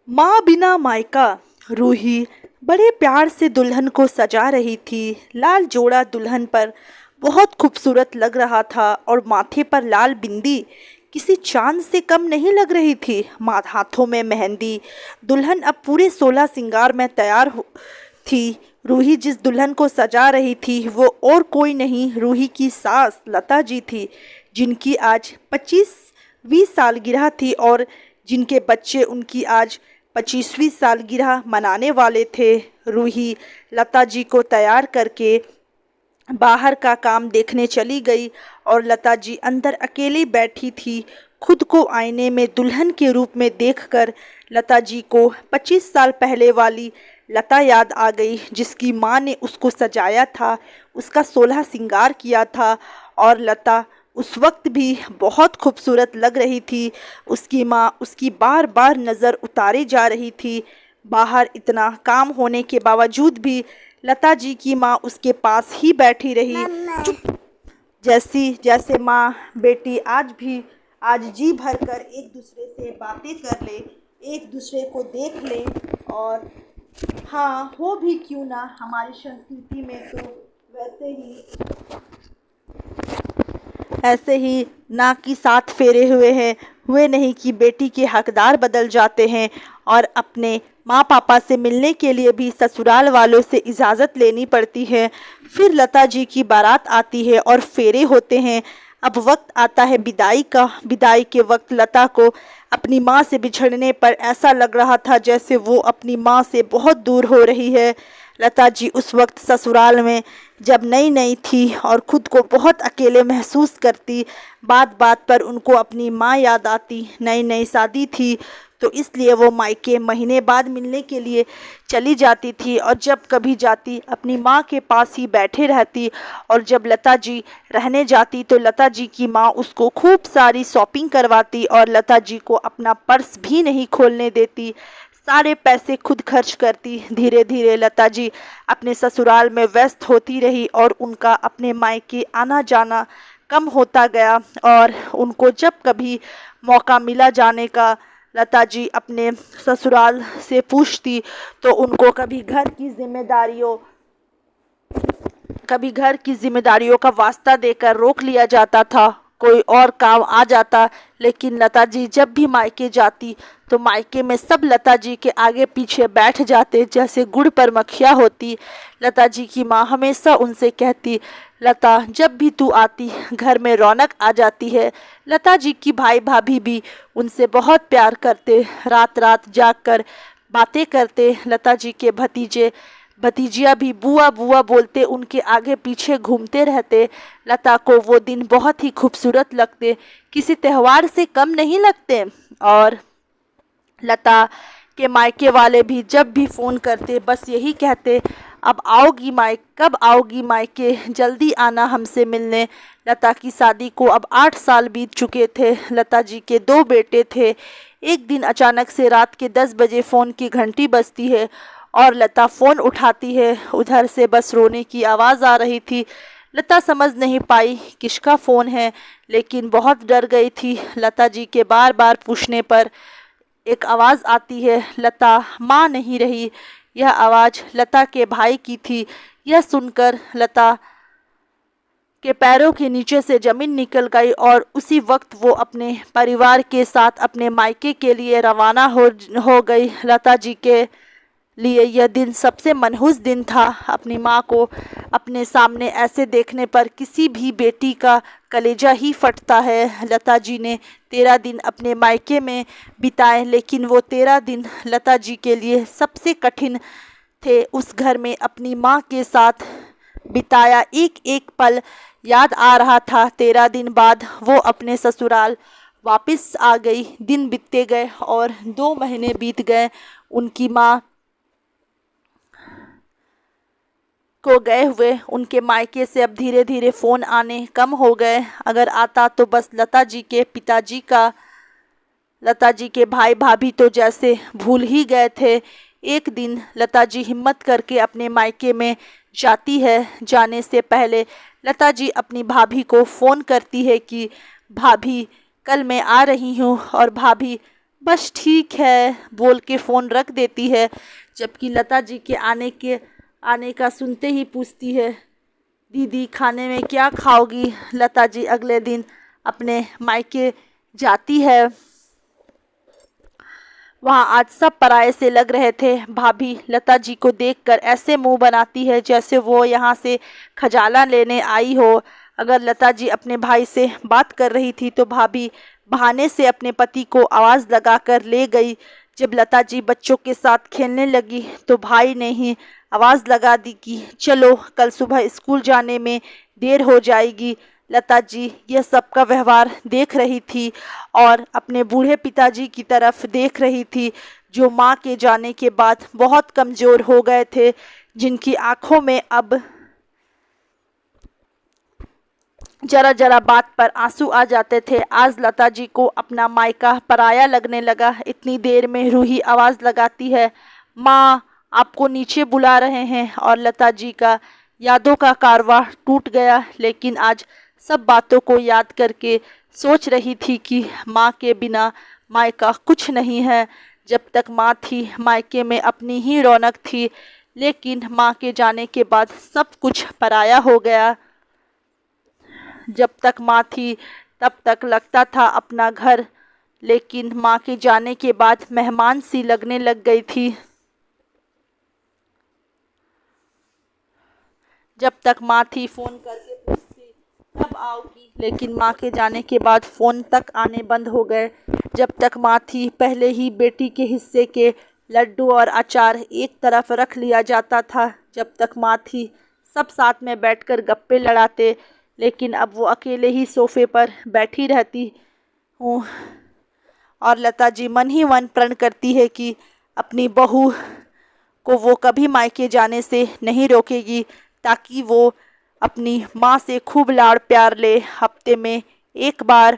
माँ बिना मायका। रूही बड़े प्यार से दुल्हन को सजा रही थी। लाल जोड़ा दुल्हन पर बहुत खूबसूरत लग रहा था और माथे पर लाल बिंदी किसी चांद से कम नहीं लग रही थी। हाथों में मेहंदी। दुल्हन अब पूरे 16 श्रृंगार में तैयार थी। रूही जिस दुल्हन को सजा रही थी वो और कोई नहीं, रूही की सास लता जी थी, जिनकी आज 25वीं सालगिरह थी और जिनके बच्चे उनकी आज 25वीं सालगिरह मनाने वाले थे। रूही लता जी को तैयार करके बाहर का काम देखने चली गई और लता जी अंदर अकेली बैठी थी। खुद को आईने में दुल्हन के रूप में देखकर लता जी को 25 साल पहले वाली लता याद आ गई, जिसकी माँ ने उसको सजाया था, उसका 16 श्रृंगार किया था। और लता उस वक्त भी बहुत खूबसूरत लग रही थी। उसकी माँ उसकी बार बार नज़र उतारे जा रही थी। बाहर इतना काम होने के बावजूद भी लता जी की माँ उसके पास ही बैठी रही। चुप, जैसी जैसे माँ बेटी आज जी भर कर एक दूसरे से बातें कर ले, एक दूसरे को देख ले। और हाँ, हो भी क्यों ना, हमारी संस्कृति में तो वैसे ही ऐसे ही ना कि 7 फेरे हुए नहीं कि बेटी के हकदार बदल जाते हैं और अपने माँ पापा से मिलने के लिए भी ससुराल वालों से इजाज़त लेनी पड़ती है। फिर लता जी की बारात आती है और फेरे होते हैं। अब वक्त आता है विदाई का। विदाई के वक्त लता को अपनी माँ से बिछड़ने पर ऐसा लग रहा था जैसे वो अपनी माँ से बहुत दूर हो रही है। लता जी उस वक्त ससुराल में जब नई नई थी और ख़ुद को बहुत अकेले महसूस करती। बात बात पर उनको अपनी माँ याद आती। नई नई शादी थी तो इसलिए वो मायके महीने बाद मिलने के लिए चली जाती थी और जब कभी जाती अपनी माँ के पास ही बैठे रहती। और जब लता जी रहने जाती तो लता जी की माँ उसको खूब सारी शॉपिंग करवाती और लता जी को अपना पर्स भी नहीं खोलने देती। सारे पैसे खुद खर्च करती। धीरे धीरे लता जी अपने ससुराल में व्यस्त होती रही और उनका अपने मायके आना जाना कम होता गया। और उनको जब कभी मौका मिला जाने का, लता जी अपने ससुराल से पूछती तो उनको कभी घर की जिम्मेदारियों का वास्ता देकर रोक लिया जाता था, कोई और काम आ जाता। लेकिन लता जी जब भी मायके जाती तो मायके में सब लता जी के आगे पीछे बैठ जाते जैसे गुड़ पर मक्खियाँ होती। लता जी की माँ हमेशा उनसे कहती, लता जब भी तू आती घर में रौनक आ जाती है। लता जी की भाई भाभी भी उनसे बहुत प्यार करते, रात रात जागकर बातें करते। लता जी के भतीजे भतीजियाँ भी बुआ बुआ बोलते उनके आगे पीछे घूमते रहते। लता को वो दिन बहुत ही खूबसूरत लगते, किसी त्यौहार से कम नहीं लगते। और लता के मायके वाले भी जब भी फ़ोन करते बस यही कहते, अब आओगी कब आओगी मायके, जल्दी आना हमसे मिलने। लता की शादी को अब 8 साल बीत चुके थे। लता जी के 2 बेटे थे। एक दिन अचानक से रात के 10 बजे फ़ोन की घंटी बजती है और लता फ़ोन उठाती है। उधर से बस रोने की आवाज़ आ रही थी। लता समझ नहीं पाई किसका फ़ोन है, लेकिन बहुत डर गई थी। लता जी के बार बार पूछने पर एक आवाज़ आती है, लता माँ नहीं रही। यह आवाज़ लता के भाई की थी। यह सुनकर लता के पैरों के नीचे से ज़मीन निकल गई और उसी वक्त वो अपने परिवार के साथ अपने मायके के लिए रवाना हो गई। लता जी के लिए यह दिन सबसे मनहूस दिन था। अपनी माँ को अपने सामने ऐसे देखने पर किसी भी बेटी का कलेजा ही फटता है। लता जी ने 13 दिन अपने मायके में बिताए, लेकिन वो 13 दिन लता जी के लिए सबसे कठिन थे। उस घर में अपनी माँ के साथ बिताया एक एक पल याद आ रहा था। 13 दिन बाद वो अपने ससुराल वापस आ गई। दिन बीतते गए और 2 महीने बीत गए। उनकी माँ को गए हुए उनके मायके से अब धीरे धीरे फ़ोन आने कम हो गए। अगर आता तो बस लता जी के पिताजी का। लता जी के भाई भाभी तो जैसे भूल ही गए थे। एक दिन लता जी हिम्मत करके अपने मायके में जाती है। जाने से पहले लता जी अपनी भाभी को फ़ोन करती है कि भाभी कल मैं आ रही हूँ। और भाभी बस ठीक है बोल के फ़ोन रख देती है। जबकि लता जी के आने का सुनते ही पूछती है, दीदी खाने में क्या खाओगी। लता जी अगले दिन अपने मायके जाती है। वहाँ आज सब पराये से लग रहे थे। भाभी लता जी को देखकर ऐसे मुंह बनाती है जैसे वो यहाँ से खजाना लेने आई हो। अगर लता जी अपने भाई से बात कर रही थी तो भाभी बहाने से अपने पति को आवाज़ लगाकर ले गई। जब लता जी बच्चों के साथ खेलने लगी तो भाई ने ही आवाज़ लगा दी कि चलो कल सुबह स्कूल जाने में देर हो जाएगी। लता जी यह सब का व्यवहार देख रही थी और अपने बूढ़े पिताजी की तरफ देख रही थी, जो माँ के जाने के बाद बहुत कमज़ोर हो गए थे, जिनकी आंखों में अब जरा जरा बात पर आंसू आ जाते थे। आज लता जी को अपना मायका पराया लगने लगा। इतनी देर में रूही आवाज़ लगाती है, माँ आपको नीचे बुला रहे हैं। और लता जी का यादों का कारवां टूट गया, लेकिन आज सब बातों को याद करके सोच रही थी कि माँ के बिना मायका कुछ नहीं है। जब तक माँ थी मायके में अपनी ही रौनक थी, लेकिन माँ के जाने के बाद सब कुछ पराया हो गया। जब तक माँ थी तब तक लगता था अपना घर, लेकिन माँ के जाने के बाद मेहमान सी लगने लग गई थी। जब तक माँ थी फ़ोन करके पूछती कब आओगी, लेकिन माँ के जाने के बाद फ़ोन तक आने बंद हो गए। जब तक माँ थी पहले ही बेटी के हिस्से के लड्डू और अचार एक तरफ रख लिया जाता था। जब तक माँ थी सब साथ में बैठकर गप्पे लड़ाते, लेकिन अब वो अकेले ही सोफे पर बैठी रहती हूँ। और लता जी मन ही मन प्रण करती है कि अपनी बहू को वो कभी मायके जाने से नहीं रोकेगी, ताकि वो अपनी माँ से खूब लाड़ प्यार ले। हफ्ते में एक बार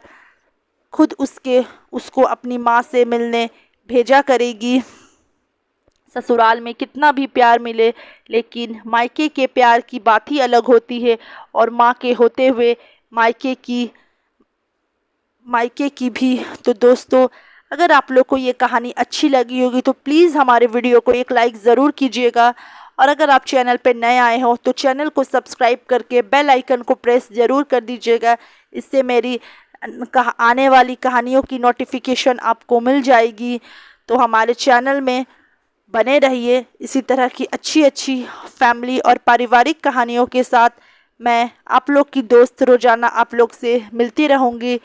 खुद उसको अपनी माँ से मिलने भेजा करेगी। ससुराल में कितना भी प्यार मिले, लेकिन मायके के प्यार की बात ही अलग होती है। और माँ के होते हुए मायके की भी। तो दोस्तों, अगर आप लोग को ये कहानी अच्छी लगी होगी तो प्लीज़ हमारे वीडियो को एक लाइक ज़रूर कीजिएगा। और अगर आप चैनल पर नए आए हो तो चैनल को सब्सक्राइब करके बेल आइकन को प्रेस ज़रूर कर दीजिएगा। इससे मेरी आने वाली कहानियों की नोटिफिकेशन आपको मिल जाएगी। तो हमारे चैनल में बने रहिए। इसी तरह की अच्छी अच्छी फैमिली और पारिवारिक कहानियों के साथ मैं आप लोग की दोस्त रोज़ाना आप लोग से मिलती रहूँगी।